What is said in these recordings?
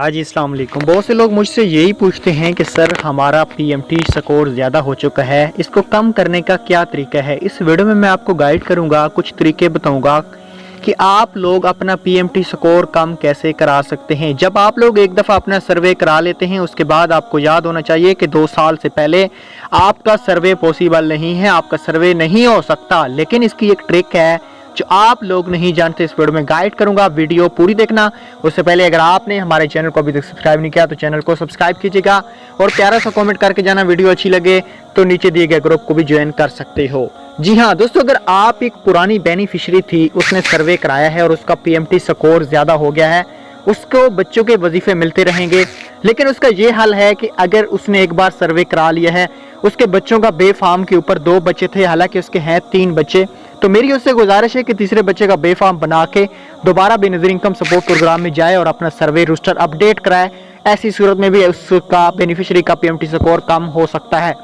हाँ जी, अस्सलाम वालेकुम। बहुत से लोग मुझसे यही पूछते हैं कि सर हमारा पीएमटी स्कोर ज़्यादा हो चुका है, इसको कम करने का क्या तरीका है। इस वीडियो में मैं आपको गाइड करूँगा, कुछ तरीके बताऊँगा कि आप लोग अपना पीएमटी स्कोर कम कैसे करा सकते हैं। जब आप लोग एक दफ़ा अपना सर्वे करा लेते हैं, उसके बाद आपको याद होना चाहिए कि 2 साल से पहले आपका सर्वे पॉसिबल नहीं है, आपका सर्वे नहीं हो सकता। लेकिन इसकी एक ट्रिक है जो आप लोग नहीं जानते, इस वीडियो में गाइड करूंगा, वीडियो पूरी देखना। उससे पहले अगर आपने हमारे चैनल को अभी तक सब्सक्राइब नहीं किया तो चैनल को सब्सक्राइब कीजिएगा और प्यारा सा कमेंट करके जाना। वीडियो अच्छी लगे तो नीचे दिए गए ग्रुप को भी ज्वाइन कर सकते हो। जी हाँ दोस्तों, अगर आप एक पुरानी बेनिफिशियरी थी, उसने सर्वे कराया है और उसका पीएमटी स्कोर ज़्यादा हो गया है, उसको बच्चों के वजीफे मिलते रहेंगे। लेकिन उसका ये हल है कि अगर उसने एक बार सर्वे करा लिया है, उसके बच्चों का बेफार्म के ऊपर 2 बच्चे थे, हालांकि उसके हैं 3 बच्चे, तो मेरी उससे गुजारिश है कि तीसरे बच्चे का बेफार्म बना के दोबारा बेनज़ीर इनकम सपोर्ट प्रोग्राम में जाए और अपना सर्वे रजिस्टर अपडेट कराए। ऐसी सूरत में भी उसका बेनिफिशियरी का पीएमटी स्कोर कम हो सकता है।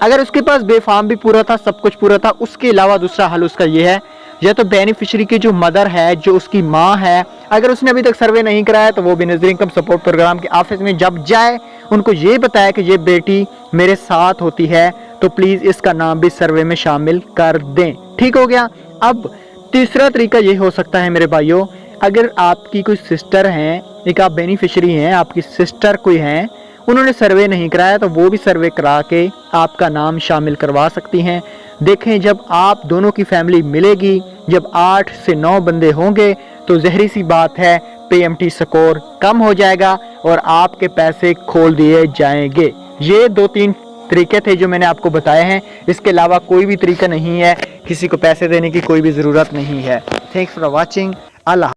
अगर उसके पास बेफार्म भी पूरा था, सब कुछ पूरा था, उसके अलावा दूसरा हल उसका ये है, या तो बेनिफिशियरी की जो मदर है, जो उसकी माँ है, अगर उसने अभी तक सर्वे नहीं कराया तो वो बेनज़ीर इनकम सपोर्ट प्रोग्राम के ऑफिस में जब जाए, उनको ये बताया कि ये बेटी मेरे साथ होती है तो प्लीज़ इसका नाम भी सर्वे में शामिल कर दें। ठीक हो गया। अब तीसरा तरीका ये हो सकता है मेरे भाइयों, अगर आपकी कोई सिस्टर हैं, एक आप बेनिफिशियरी हैं, आपकी सिस्टर कोई हैं, उन्होंने सर्वे नहीं कराया तो वो भी सर्वे करा के आपका नाम शामिल करवा सकती हैं। देखें, जब आप दोनों की फैमिली मिलेगी, जब 8 से 9 बंदे होंगे तो ज़हरी सी बात है पीएमटी स्कोर कम हो जाएगा और आपके पैसे खोल दिए जाएंगे। ये 2-3 तरीके थे जो मैंने आपको बताए हैं, इसके अलावा कोई भी तरीका नहीं है, किसी को पैसे देने की कोई भी ज़रूरत नहीं है। Thanks for watching. अल्लाह।